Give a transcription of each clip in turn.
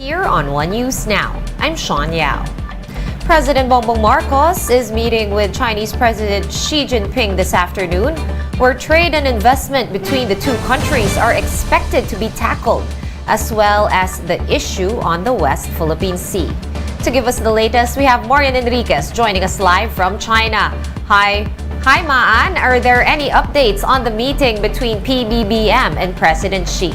Here on One News Now, I'm Sean Yao. President Bongbong Marcos is meeting with Chinese President Xi Jinping this afternoon, where trade and investment between the two countries are expected to be tackled, as well as the issue on the West Philippine Sea. To give us the latest, we have Marian Enriquez joining us live from China. Hi, Maan. Are there any updates on the meeting between PBBM and President Xi?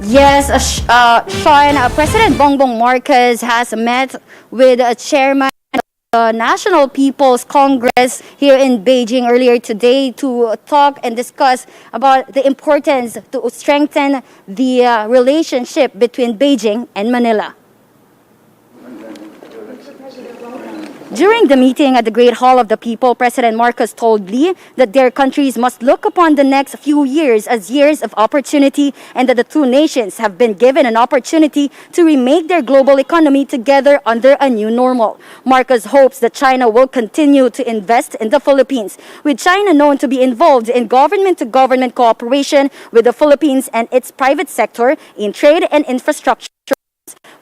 Yes, Sean, President Bongbong Marcos has met with Chairman of the National People's Congress here in Beijing earlier today to talk and discuss about the importance to strengthen the relationship between Beijing and Manila. During the meeting at the Great Hall of the People, President Marcos told Lee that their countries must look upon the next few years as years of opportunity and that the two nations have been given an opportunity to remake their global economy together under a new normal. Marcos hopes that China will continue to invest in the Philippines, with China known to be involved in government-to-government cooperation with the Philippines and its private sector in trade and infrastructure.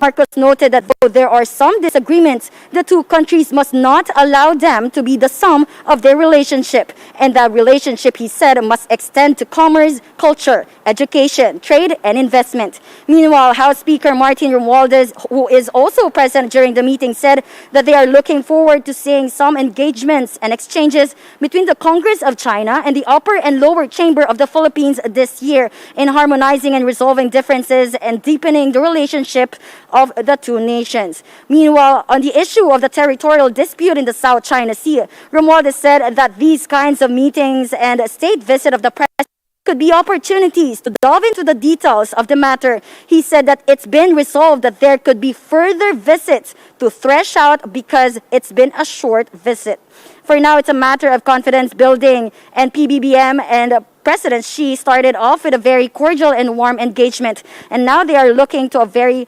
Marcos noted that though there are some disagreements, the two countries must not allow them to be the sum of their relationship. And that relationship, he said, must extend to commerce, culture, education, trade, and investment. Meanwhile, House Speaker Martin Romualdez, who is also present during the meeting, said that they are looking forward to seeing some engagements and exchanges between the Congress of China and the upper and lower chamber of the Philippines this year in harmonizing and resolving differences and deepening the relationship of the two nations. Meanwhile, on the issue of the territorial dispute in the South China Sea, Romualdez said that these kinds of meetings and state visit of the president could be opportunities to delve into the details of the matter. He said that it's been resolved that there could be further visits to thresh out because it's been a short visit. For now, it's a matter of confidence building, and PBBM and President Xi started off with a very cordial and warm engagement, and now they are looking to a very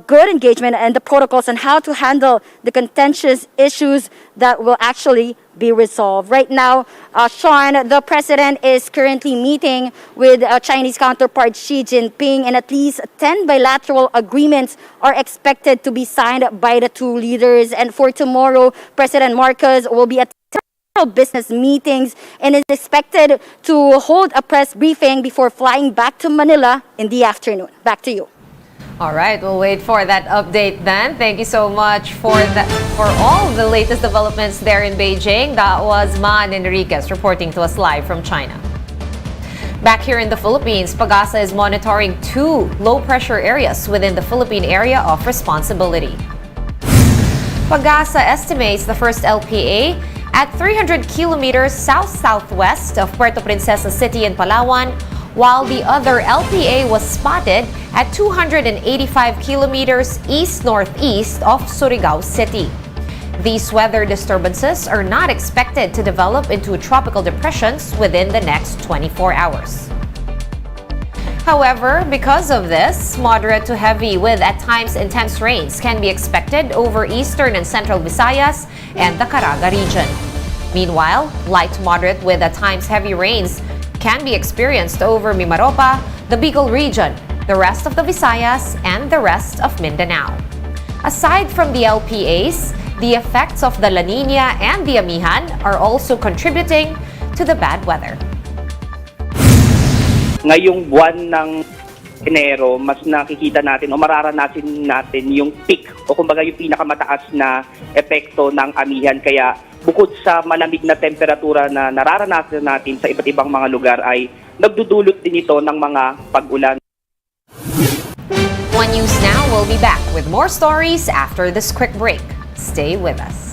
good engagement and the protocols on how to handle the contentious issues that will actually be resolved. Right now, Sean, the president is currently meeting with Chinese counterpart Xi Jinping, and at least 10 bilateral agreements are expected to be signed by the two leaders. And for tomorrow, President Marcos will be at business meetings and is expected to hold a press briefing before flying back to Manila in the afternoon. Back to you. All right, we'll wait for that update then. Thank you so much for all the latest developments there in Beijing. That was Maan Enriquez reporting to us live from China. Back here in the Philippines, PAGASA is monitoring two low-pressure areas within the Philippine Area of Responsibility. PAGASA estimates the first LPA at 300 kilometers south-southwest of Puerto Princesa City in Palawan, while the other LPA was spotted at 285 kilometers east-northeast of Surigao City. These weather disturbances are not expected to develop into tropical depressions within the next 24 hours. However, because of this, moderate to heavy with at times intense rains can be expected over eastern and central Visayas and the Caraga region. Meanwhile, light to moderate with at times heavy rains can be experienced over Mimaropa, the Bicol region, the rest of the Visayas, and the rest of Mindanao. Aside from the LPAs, the effects of the La Nina and the Amihan are also contributing to the bad weather. Ngayong buwan ng Enero, mas nakikita natin o mararanasin natin yung peak o kumbaga yung pinakamataas na epekto ng amihan. Kaya bukod sa malamig na temperatura na nararanasan natin sa iba't ibang mga lugar ay nagdudulot din ito ng mga pag-ulan. One News Now will be back with more stories after this quick break. Stay with us.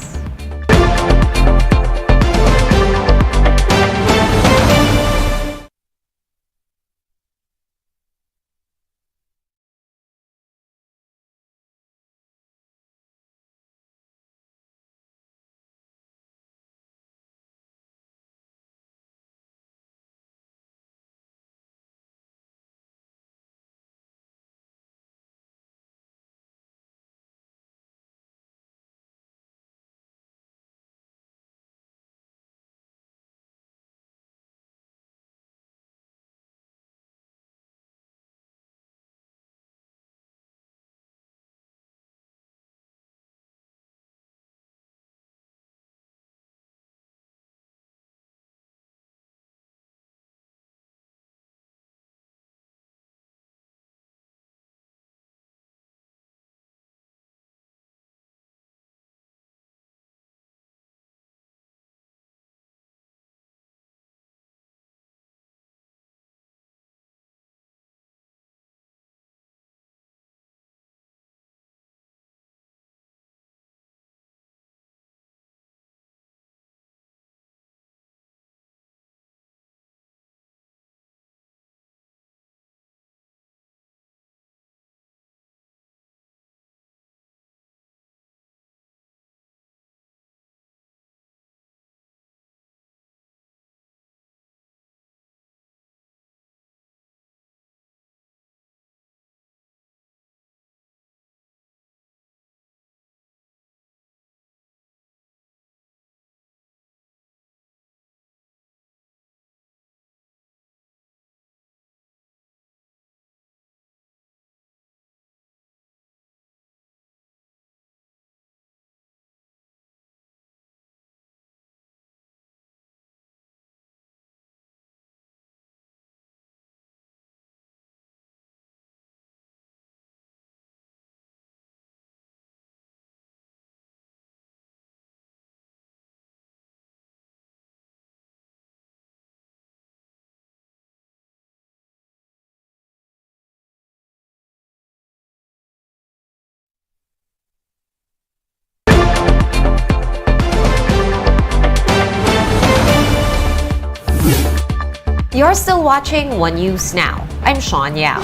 You're still watching One News Now. I'm Sean Yao.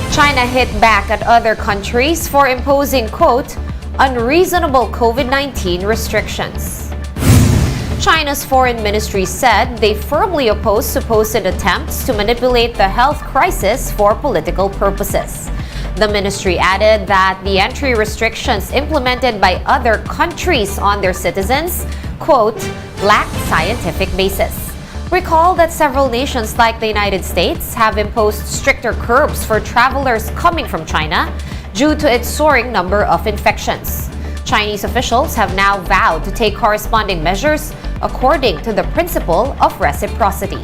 China hit back at other countries for imposing, quote, unreasonable COVID-19 restrictions. China's foreign ministry said they firmly oppose supposed attempts to manipulate the health crisis for political purposes. The ministry added that the entry restrictions implemented by other countries on their citizens, quote, lack scientific basis. Recall that several nations like the United States have imposed stricter curbs for travelers coming from China due to its soaring number of infections. Chinese officials have now vowed to take corresponding measures according to the principle of reciprocity.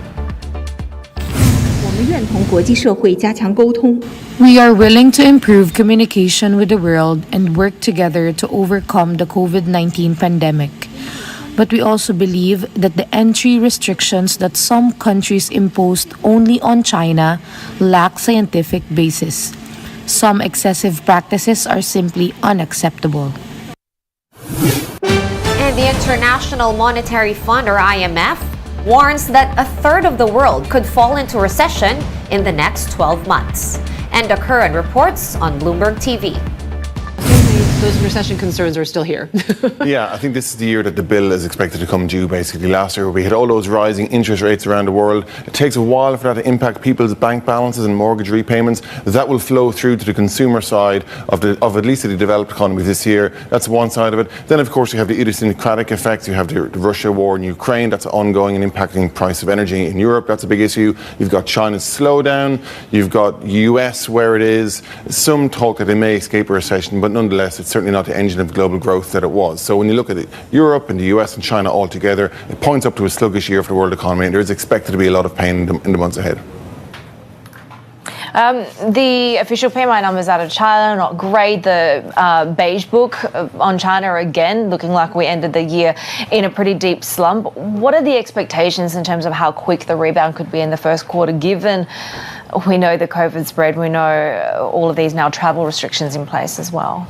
We are willing to improve communication with the world and work together to overcome the COVID-19 pandemic. But we also believe that the entry restrictions that some countries imposed only on China lack scientific basis. Some excessive practices are simply unacceptable. And the International Monetary Fund, or IMF, warns that a third of the world could fall into recession in the next 12 months. And the current reports on Bloomberg TV. Those recession concerns are still here. Yeah, I think this is the year that the bill is expected to come due, basically. Last year, we had all those rising interest rates around the world. It takes a while for that to impact people's bank balances and mortgage repayments. That will flow through to the consumer side of at least the developed economy this year. That's one side of it. Then, of course, you have the idiosyncratic effects. You have the Russia war in Ukraine. That's ongoing and impacting price of energy in Europe. That's a big issue. You've got China's slowdown. You've got US where it is. Some talk that they may escape a recession, but nonetheless, it's certainly not the engine of global growth that it was. So when you look at it, Europe and the US and China all together, it points up to a sluggish year for the world economy, and there is expected to be a lot of pain in the months ahead. The official PMI numbers out of China, not great. The beige book on China, again, looking like we ended the year in a pretty deep slump. What are the expectations in terms of how quick the rebound could be in the first quarter, given we know the COVID spread, we know all of these now travel restrictions in place as well?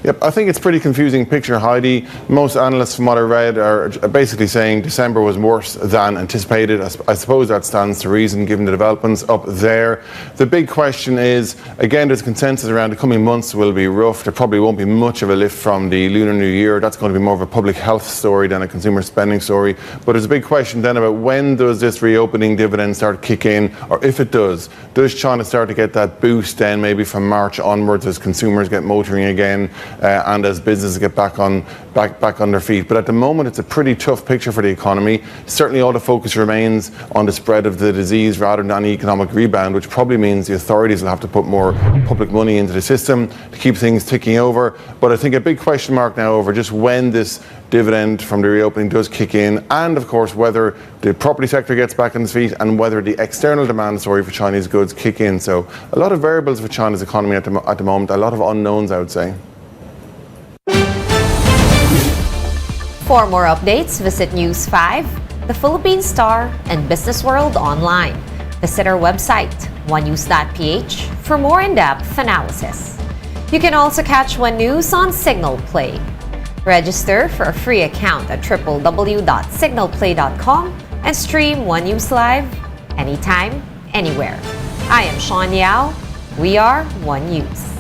Yep, I think it's a pretty confusing picture, Heidi. Most analysts, from what I read, are basically saying December was worse than anticipated. I suppose that stands to reason given the developments up there. The big question is, again, there's consensus around the coming months will be rough. There probably won't be much of a lift from the Lunar New Year. That's going to be more of a public health story than a consumer spending story. But there's a big question then about when does this reopening dividend start to kick in, or if it does China start to get that boost then maybe from March onwards as consumers get motoring again? And as businesses get back on their feet. But at the moment, it's a pretty tough picture for the economy. Certainly all the focus remains on the spread of the disease rather than any economic rebound, which probably means the authorities will have to put more public money into the system to keep things ticking over. But I think a big question mark now over just when this dividend from the reopening does kick in, and of course whether the property sector gets back on its feet and whether the external demand story for Chinese goods kick in. So a lot of variables for China's economy at the moment, a lot of unknowns, I would say. For more updates, visit News 5, The Philippine Star, and Business World online. Visit our website, onenews.ph, for more in-depth analysis. You can also catch One News on Signal Play. Register for a free account at www.signalplay.com and stream One News live anytime, anywhere. I am Sean Yao. We are One News.